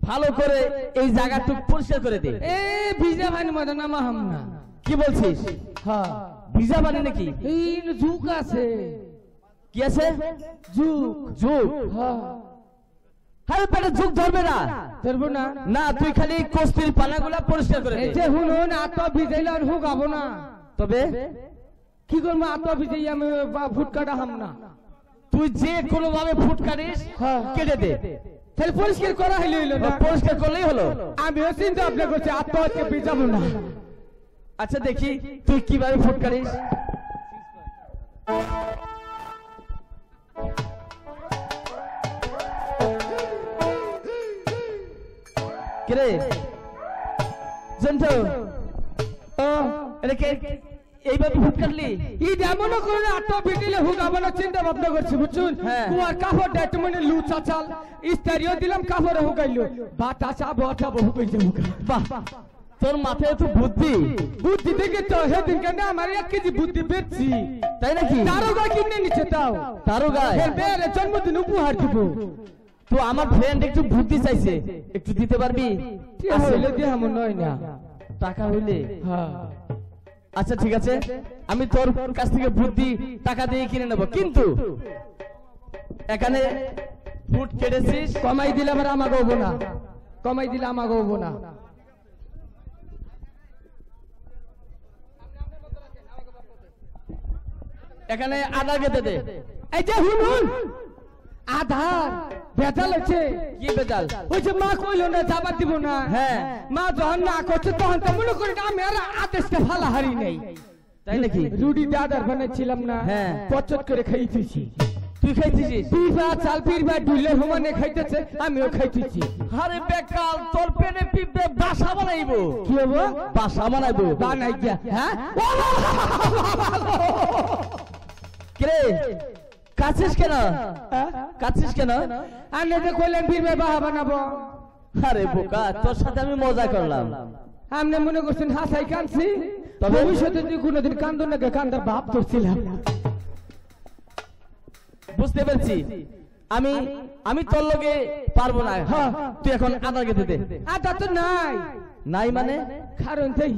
S7: ভালো করে এই জায়গাটুকু পরিষ্কার করে দে।
S5: এ ভিজা পানি মতো নামা হাম না।
S7: কি বলছিস?
S5: হ্যাঁ,
S7: ভিজা পানি নাকি?
S5: এই ঝুঁক আছে।
S7: কি আছে?
S5: ঝুঁক।
S7: যুগ?
S5: হ্যাঁ,
S7: হ্যাঁ পেটে যুগ ধরবে না।
S5: ধরবো না।
S7: না, তুই খালি কস্তির পানাগুলা পরিষ্কার করে
S5: এই
S7: দে।
S5: যে হুনুন আত ভিজাইলে আর হুকাবো না।
S7: তবে
S5: কি করবো, আত ভিজাই আমি ফুটকাটা হাম না।
S7: তুই যে কোনো ভাবে ফুট কাটিস,
S5: হ্যাঁ।
S7: কেটে দে।
S5: তাহলে পরিষ্কার করা হইলো না।
S7: পরিষ্কার করলেই হলো।
S5: আমিও চিন্তা ভাবনা করছি আত্মহত্যা ভিজাবো না।
S7: আচ্ছা দেখি তুই কিভাবে ফুট কাটিস। কিরে জন্তু, এটাকে এইভাবে ফুট কাটলি?
S5: ঈদ এমন করে আত্ম ভিজিলে হুকাবো না চিন্তা ভাবনা করছি, বুঝছুন?
S7: হ্যাঁ।
S5: তোমার কাপড় দেয় তুমি লুচা চাল ইস্তারিও দিলাম, কাপড়ে হুকাইলো, বাটা চা বাটা হুকাইছে হুকা।
S7: বাহ, তোর মাথায় তো বুদ্ধি।
S5: বুদ্ধি দেখে তো সেদিন কেন আমার 1 কেজি বুদ্ধি বেচছি।
S7: তাই নাকি?
S5: তারও গায়ে কিনে নিচ্ছে, তাও
S7: তারও গায়ে?
S5: ফের বের জন্মদিন উপহার দিব।
S7: তো আমার ফ্রেন্ড একটু বুদ্ধি চাইছে, একটু দিতে পারবি?
S5: আসলে দিয়ে এমন নয় না।
S7: টাকা হইলে?
S5: হ্যাঁ।
S7: আচ্ছা ঠিক আছে, আমি তোর কাছ থেকে বুদ্ধি টাকা দিয়ে কিনে নেব, কিন্তু এখানে ফুট কেটেছিস,
S5: কমাই দিলে আবার আমাকে হবো না, কমাই দিলে আমাকে হবো না।
S7: এখানে আধার কেটে দে।
S5: এই যে হুনুন আধার বেতাল হচ্ছে।
S7: কি বেতাল?
S5: ওই যে মা কইলো না যাবার দিব না,
S7: হ্যাঁ
S5: মা যখন না করছে তখন তো মনে করি আমি আর আদেশটা ফালা হারি নাই,
S7: তাই নাকি?
S5: রুটি দাদার বানাচ্ছিলাম না,
S7: হ্যাঁ
S5: পচত করে খাইতেছি।
S7: তুই খাইতেছিস?
S5: পিঠা চাল পিঠা ডুলে সমানে খাইতেছে, আমিও খাইতেছি।
S7: আরে বেকাল, তোর পেটে পিঁপড়ে বাসা বানাইবো।
S5: কি হবো?
S7: বাসা বানাইবো।
S5: বানাই যা। হ্যাঁ
S7: কে কাছিস কেন? কাছিস কেন?
S5: আনে যে কইলেন পিঠা বাহা বানাবো।
S7: আরে বোকা, তোর সাথে আমি মজা করলাম।
S5: আপনি মনে করছেন হাসাই কানছি,
S7: তবে
S5: ভবিষ্যতে যদি কোনোদিন কান্দো না কান্দার ভাব ধরছিলাম।
S7: বুঝতে পেরেছি। আমি তোর লগে পারবো না। তুই এখন আধার কেটে দে।
S5: আদা তো নাই।
S7: নাই মানে?
S5: কারণ তাই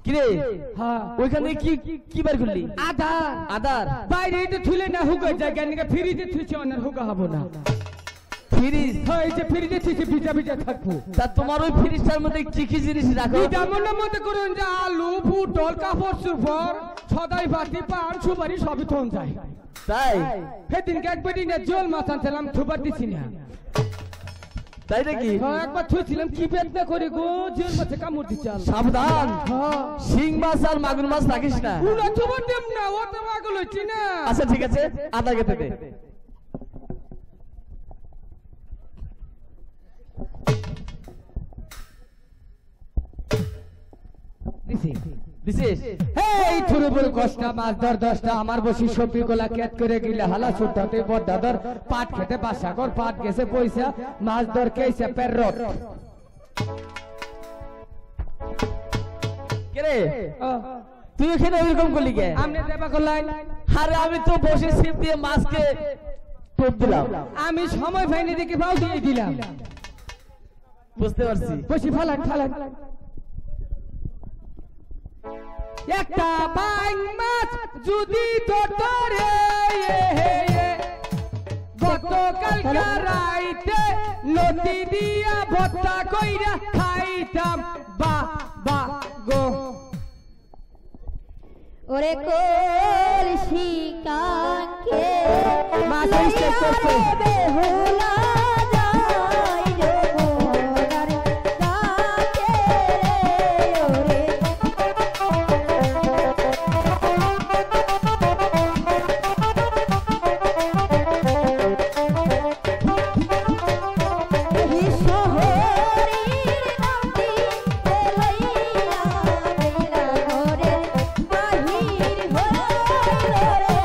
S7: কিরে ওইখানে কি কি বার করলি?
S5: আধার।
S7: আধার
S5: বাইরে এটা থুলে না হুগা জায়গা নিয়ে ফ্রিজে থুইছে, অনার হুগা হবো না।
S7: ফ্রিজ?
S5: হ্যাঁ এই যে ফ্রিজে থুইছে ভিজা ভিজা থাকবো।
S7: তা তোমার ওই ফ্রিজটার মধ্যে কি কি জিনিস রাখো?
S5: যেমন মধ্যে করুন যে আলু পটল কাপড় চোপড় সদাই বাটি পান সুপারি সবই থন যায়।
S7: তাই?
S5: সেদিনকে একবার দিনে জল মাছ আনছিলাম, থুবার দিছি না।
S7: তাই নাকি?
S5: একবার থুইছিলাম কি বেদনা করে গো, জল মাছে কামড় দিচ্ছে।
S7: সাবধান, শিং মাছ আর মাগুর মাছ রাখিস না।
S5: পুরো থুবার দেব না, ও তো পাগল হইছি না।
S7: আচ্ছা ঠিক আছে, আধার কেটে দে।
S5: এই থুরু বড় কষ্ট মাছ ধর 10টা আমার বসি সবজি গোলা কেট করে গিলে হালা ছুটতে বড় ধর পাট খেতে বাসা কর পাট গেছে পয়সা মাছ ধর কেসে পেররত।
S7: কে তুই এখানে এরকম করলি কে?
S5: আমনে দেবা করলাই?
S7: আরে আমি তো বসে ছিপ দিয়ে মাছকে টোপ দিলাম।
S5: আমি সময় পাইনি দেখে পাও দিয়ে দিলাম।
S7: বুঝতে পারছি।
S5: বসি ফালান ফালান। একটা বাইং মাছ যদি তোরে গতকালকে রাইতে নদী দিয়া ভর্তা কইরা খাইতাম বা বা গো।
S8: ওরে কলসি কাকে
S5: মাছ স্টেপ করছে।
S8: বেহুলা যায় রে মোরার কাকে রে ওরে এই শহরের নামটি লইয়া বেলা ঘরে বাহির হইল রে।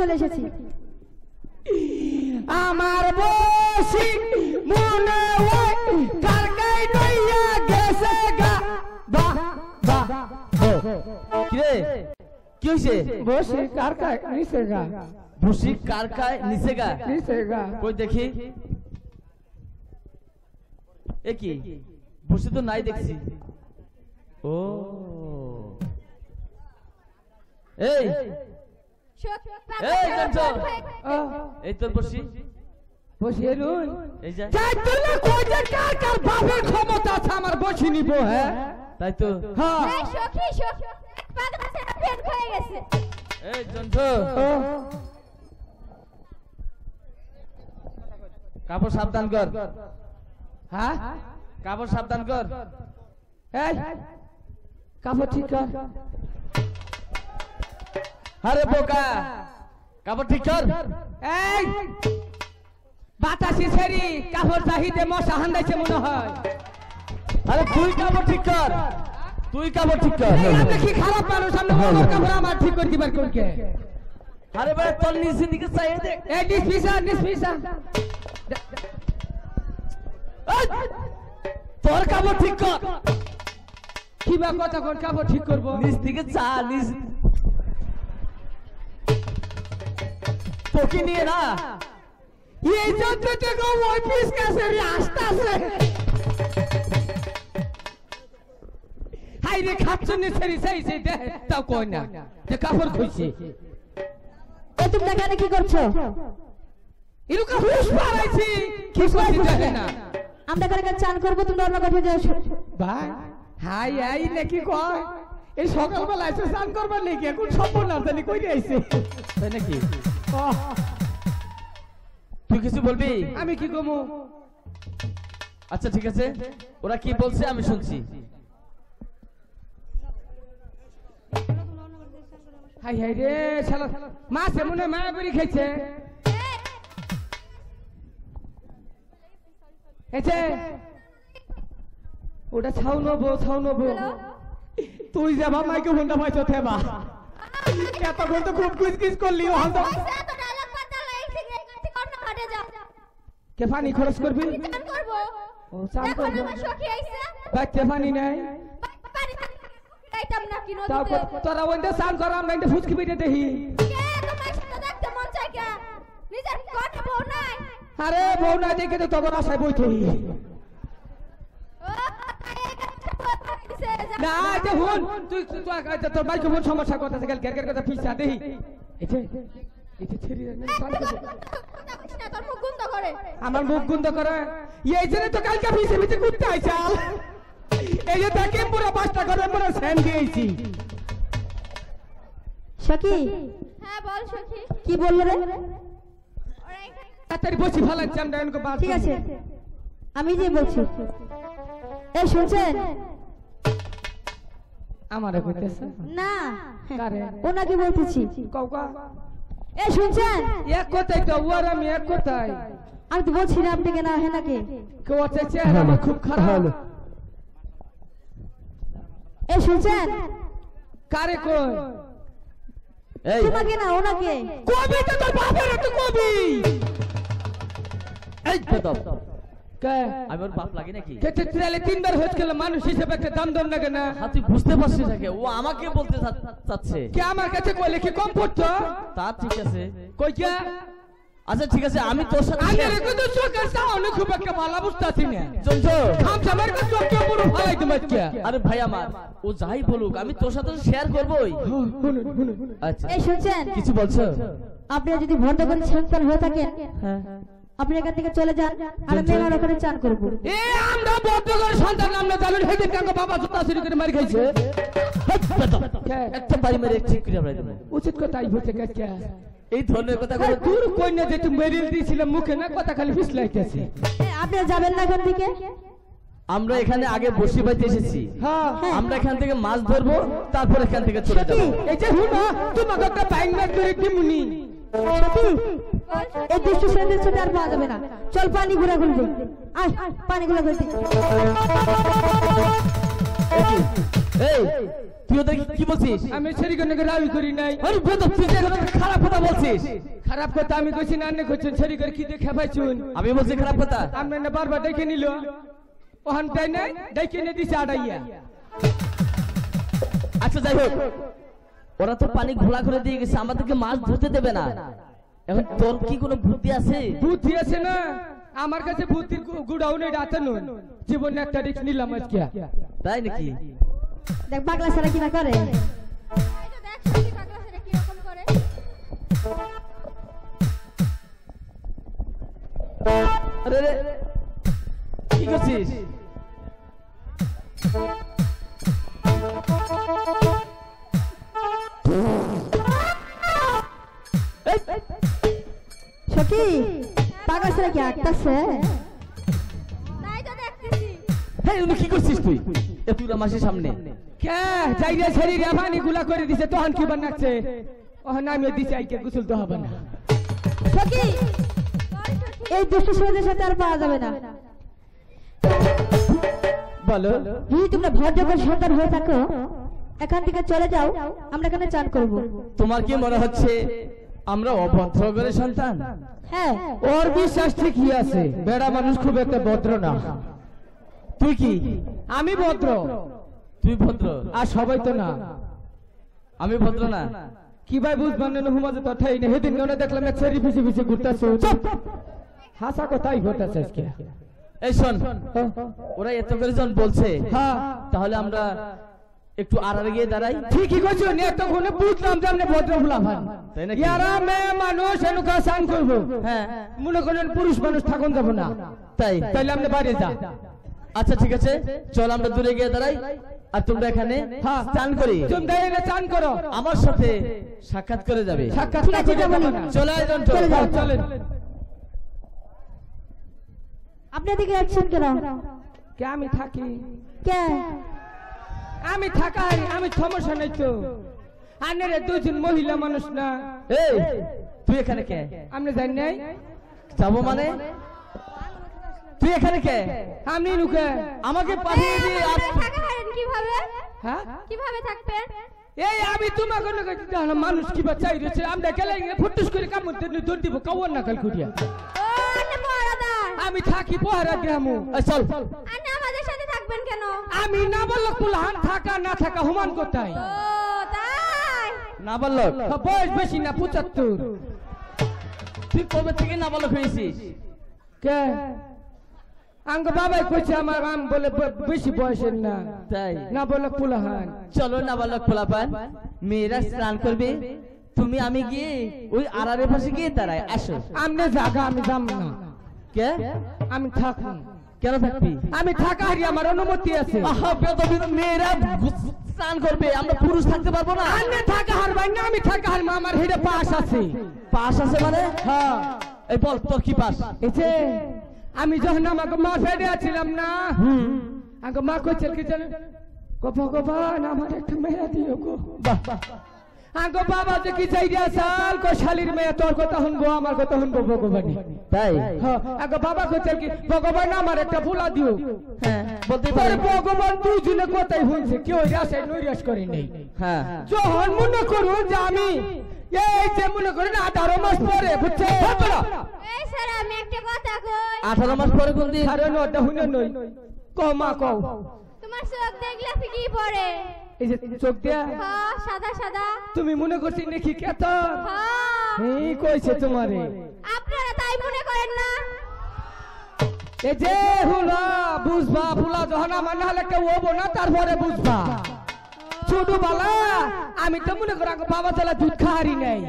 S8: চলে এসেছি।
S5: আমার বসি মনে হয় কারকাই নইয়া গেছে গা। বাহ বাহ
S7: কি রে কি হইছে?
S5: বসি কারকাই নিচে গা।
S7: ভুসি কারকায় নিচে গা।
S5: নিচে গা।
S7: কই দেখি। এ কি ভুসি তো নাই দেখছি। ও এই এই জন্টু, এই তোর বসি
S5: বসি এলুন
S7: এই যা।
S5: যাই তুলে কই যে কার কার বাপের ক্ষমতা আছে আমার বসি নিব। হ্যাঁ
S7: তাই তো।
S5: হ্যাঁ
S8: এই সখী সখী পাগল সেটা ফেল হয়ে গেছে।
S7: এই জন্টু কাপড় সাবধান কর।
S5: হ্যাঁ
S7: কাপড় সাবধান কর।
S5: এই কাপড় ঠিক কর।
S7: আরে বোকা কাপড় ঠিক কর।
S5: এই বাতাসি ছেড়ি কাপড় চাহিদে মশা হান্দাইছে মনে হয়।
S7: আরে তুই কাপড় ঠিক কর। তুই কাপড় ঠিক কর।
S5: এই আমি কি খারাপ মানুষ? আমি আমার কাপড় আমার ঠিক করে দিবার কোনকে?
S7: আরে ভাই তোর নিচের দিকে চাইয়ে দেখ।
S5: এই নিসপিসা
S7: এই, তোর কাপড় ঠিক কর।
S5: কি বা কথা কোন কাপড় ঠিক করব?
S7: নিচ দিকে চা নিচ তোকে নিয়ে না।
S5: এই যন্ত্র থেকে ওই পিস কাছে আসতাছে। হাই রে খাচ্ছনি ছেড়ি চাইছে তাও কই না যে কাপড় খুইছে।
S8: ও তুমি এখানে কি করছো?
S5: এরকম হুশ পারাইছি কি করতে জানে না।
S8: আমরা এখানে চান করবো, তুমি অন্য কাছে যাও।
S5: ভাই হাই আই নাকি কয় এই সকালবেলা এসে স্নান করবার লেগে এখন সম্পূর্ণ জানি কই আইছে।
S7: তাই নাকি? তুই কিছু বলবি?
S5: আমি কি কমু?
S7: আচ্ছা ঠিক আছে, ওরা কি বলছে আমি শুনছি।
S5: হাই হাই রে শালা মাছে মনে মায়া বড়ি খাইছে। এসে ওটা ছাউ নবো তুই যাবা মাইকে ফোনটা পাইছো থেবা এতক্ষণ তো খুব কিস করলি। কে পানি খরচ করবি? ও চান করবো বাইতে পানি নাই। তোরা ওইটা চান কর আমরা একটা ফুচকি পিঠে দেখি। আরে বউ না দেখে তো তখন আশায় বইতে না। যে হুন তুই তোর বাইকে বোন সমস্যা কথা গেল গ্যার কথা পিছা দেহি। আমার মুখ গুন্দ করে এই জন্য তো কালকে পিছে পিছে ঘুরতে আইছাল। এই যে দেখে পুরো 5টা করে পুরো সেম দিয়েছি।
S8: সখী
S6: হ্যাঁ বল সখী।
S8: কি বললো রে?
S5: তাড়াতাড়ি বসি ভালাচ্ছি আমরা এনকো বাদ।
S8: ঠিক আছে আমি যে বলছি। এই শুনছেন?
S5: আমারে কইতেছে
S8: না
S5: কারে
S8: ওনাকে বলতেছি।
S5: কওকা
S8: এই শুনছেন?
S5: এক কথাই তো ওর আমি এক কথাই।
S8: আমি তো বলছি না আপনাকে না হ্যাঁ নাকি?
S5: কেউ আছে চেহারা আমার খুব খারাপ।
S8: এই শুনছেন?
S5: কারে কই?
S7: এই
S8: তোমাকে না ওনাকে।
S5: কবি তো তোর বাপের তো কবি।
S7: এই বেদব
S5: কে
S7: আমি ওর বাপ লাগি নাকি?
S5: কেতে ত্রালে 3বার হয়ে গেল মানুষ হিসেবে একটা দাম দম লাগে না।
S7: হ্যাঁ তুই বুঝতে পারছিস নাকি? ও আমাকে বলতে চাচ্ছে।
S5: কে আমার কাছে কইলে কি কম পড়তো?
S7: তা ঠিক আছে।
S5: কই কে?
S7: আচ্ছা ঠিক আছে আমি তোর সাথে
S5: আমি রেখে তো চোখের সামনে খুব একটা ভালো বুঝতাছি না।
S7: জন্টু
S5: আমার কাছে চোখে পুরো ফালাই দিবে কে?
S7: আরে ভাই আমার ও যাই বলুক আমি তোর সাথে শেয়ার করবই। আচ্ছা
S8: এই শুনছেন?
S7: কিছু বলছো?
S8: আপনি যদি ভণ্ড করে সন্তান হয়ে থাকেন আপনি এখান থেকে চলে যান, আর আমি আমার ওখানে চান করবো।
S5: এ আমরা বদ্ধ করে সন্তান আমরা জানেন হেদিন কাঙ্গো বাবা জুতা চুরি করে মারি খাইছে।
S7: একটা বাড়ি মেরে ঠিক করে আমরা দেবো।
S5: উচিত কথাই হচ্ছে কে?
S7: এই ধরনের কথা
S5: আরে দূর কই না যে তুমি মেরিল দিছিলাম মুখে না কথা খালি ফিসলাইতেছে।
S8: আপনি যাবেন না এখান থেকে?
S7: আমরা এখানে আগে বসি বাইতে এসেছি।
S5: হ্যাঁ
S7: আমরা এখান থেকে মাছ ধরবো তারপর এখান থেকে চলে যাবো।
S5: এই যে হুনা তোমাকে একটা ব্যাংক ম্যাচ করে দিমুনি।
S8: এই দুষ্ট ছেলেদের সাথে আর পাওয়া যাবে না। চল পানি ঘোরা খুলবে। আয় পানি ঘোরা খুলতে।
S7: এই তুই ওদের কি বলছিস?
S9: আমি সেরি করে রাবি করি নাই।
S7: আরে বেদ তুই যে খারাপ কথা বলছিস।
S9: খারাপ কথা আমি কইছি না, আন্নে কইছেন সেরি করে কি দেখে পাইছুন।
S7: আমি বলছি খারাপ কথা।
S9: আপনি না বারবার ডেকে নিল, ওখান তাই নাই ডেকে নিয়ে দিছে আড়াইয়া।
S7: আচ্ছা যাই হোক, ওরা তো পানি ঘোলা করে দিয়ে গেছে, আমাদেরকে মাছ ধরতে দেবে না। এখন তোর কি কোনো বুদ্ধি আছে?
S9: বুদ্ধি আছে না, আমার কাছে বুদ্ধির গুড়াউন রাতে নুন। জীবনে একটা রিস্ক নিলাম আজকে।
S7: তাই নাকি?
S8: দেখ পাগলা ছাড়া কি না করে।
S7: আরে রে কি করছিস?
S8: সখী পাগলা ছাড়া কি আটটাছে?
S7: হেই তুমি কি করছিস তুই এ তুই মাসের সামনে?
S9: কে যাইরে সেরি রে পানি গুলা করে দিছে, তখন কি বানাচ্ছে? ওখানে আমি দিছি আইকে গোসল তো হবে না।
S8: সখী এই দুষ্ট ছেলেদের সাথে আর পাওয়া যাবে না।
S9: বলো
S8: যদি তোমরা ভদ্রকর সন্তান হয়ে থাকো এখান থেকে চলে যাও, আমরা এখানে চান করব।
S7: তোমার কি মনে হচ্ছে আমরা অভদ্রগরের সন্তান?
S8: হ্যাঁ
S9: ওর বিশ্বাস ঠিকই আছে, বেড়া মানুষ খুব একটা ভদ্র না।
S7: তুই কি?
S9: আমি ভদ্র।
S7: তুই ভদ্র
S9: আর সবাই তো না।
S7: আমি ভদ্র না?
S9: কি ভাই বুঝবেন না, হুমাজে তো ঠাই না। সেদিন ওনে দেখলাম এক সেরি পিছে পিছে ঘুরতেছে। হাসা কথাই ঘটাচ্ছে আজকে।
S7: এই শোন, ওরা এত করে যখন বলছে
S9: হ্যাঁ
S7: তাহলে আমরা একটু আড়ালে গিয়ে দাঁড়াই।
S9: ঠিকই কইছো, নে তখন বুঝলাম যে আপনি ভদ্র ফুলাফান।
S7: তাই নাকি?
S9: ইয়ারা মেয়ে মানুষ এনুকা স্নান করবো।
S7: হ্যাঁ
S9: মনে করেন পুরুষ মানুষ থাকুন যাব না,
S7: তাই
S9: তাইলে আপনি বাইরে যা।
S7: আচ্ছা ঠিক আছে, চল আমরা দূরে গিয়ে দাঁড়াই আর তোমরা এখানে
S9: হ্যাঁ
S7: স্নান করি।
S9: তোমরা এনে চান করো,
S7: আমার সাথে সাক্ষাৎ করে যাবে।
S9: সাক্ষাৎ
S8: ঠিক আছে, যাবো না।
S7: চলে আয় জন্টু।
S8: চলে যাও।
S9: চলেন।
S8: আপনি এদিকে যাচ্ছেন কেন?
S9: কে আমি থাকি?
S8: কে?
S9: আমি থাকাই, আমি সমস্যা নাই তো। আনেরে দুজন মহিলা মানুষ না।
S7: এই তুই এখানে কে?
S9: আপনি জানেন নাই?
S7: যাবো মানে? তুই এখানে কে?
S9: আমি নুকে।
S7: আমাকে পাঠিয়ে দিয়ে
S6: কিভাবে
S9: হ্যাঁ
S6: কিভাবে থাকবেন?
S9: এই আমি তোমাকে মানুষ কিবা চাই রয়েছে, আমরা গেলে ফুটুস করে কামড় দৌড় দিব কাউর নাকাল করিয়া। আমি থাকি পহারা গ্রামু।
S7: চল
S6: আপনি আমাদের সাথে থাকবেন কেন?
S9: আমি না বললো কুলহান থাকা না থাকা হুমান কোথায়?
S6: ও তাই
S7: না বললো
S9: বয়স বেশি না 75।
S7: তুই কবে থেকে না বললো হয়েছিস?
S9: কে আঙ্গ বাবাই কইছে আমার আম বলে বেশি বয়সের না,
S7: তাই
S9: না বলে কুলহান।
S7: চলো না বললো খোলাপান, মেয়েরা স্নান করবে, তুমি আমি গিয়ে ওই আড়ারের পাশে গিয়ে দাঁড়াই। আসো।
S9: আমনে জায়গা আমি যাম না।
S7: কে?
S9: আমি থাকুন।
S7: কেন থাকবি?
S9: আমি থাকা হারি, আমার অনুমতি আছে।
S7: আহা বেদবি, মেয়েরা স্নান করবে, আমরা পুরুষ থাকতে পারবো না।
S9: আপনি থাকা হারবেন না, আমি থাকা হারবো। আমার হেডে পাস আছে।
S7: পাস আছে মানে?
S9: হ্যাঁ।
S7: এই বল তোর কি পাস?
S9: এই যে আমি যখন আমাকে মা ফেডে আছিলাম না, আমাকে মা কইছিল কি জানেন? ভগবান আমার একটা মেয়ে দিও গো। আঙ্গো বাবা যে কি চাই দিয়া সাল কো শালির মেয়ে, তোর কথা শুনবো আমার কথা শুনবো ভগবানী।
S7: তাই
S9: হ্যাঁ আঙ্গো বাবা কইছিল কি ভগবান আমার একটা ফুলা দিও।
S7: হ্যাঁ বলতে
S9: পরে
S7: পারি।
S9: ভগবান দুইজনে কথাই শুনছে, কেউ রাশায় নৈরাশ করে নেই।
S7: হ্যাঁ
S9: যখন মনে করুন যে আমি এই যে মনে করেন 18 মাস পরে বুঝছে।
S6: এই স্যার আমি একটা কথা কই।
S7: 18 মাস পরে কোন দিন?
S9: আরে নটা হুনে নই কও মা কও।
S6: তোমার চোখ দেখলে কি পড়ে?
S9: এই যে চোখ দিয়া
S6: হ্যাঁ সাদা সাদা।
S9: তুমি মনে করছি নাকি কেত?
S6: হ্যাঁ
S9: এই কইছে তোমারে।
S6: আপনারা তাই মনে করেন না?
S9: এই যে হুলা বুঝবা, ফুলা যখন আমার না হলে কেউ হবো না, তারপরে বুঝবা। ছোট বালা আমি তো মনে করি বাবা চালা দুধ খাহারি নাই।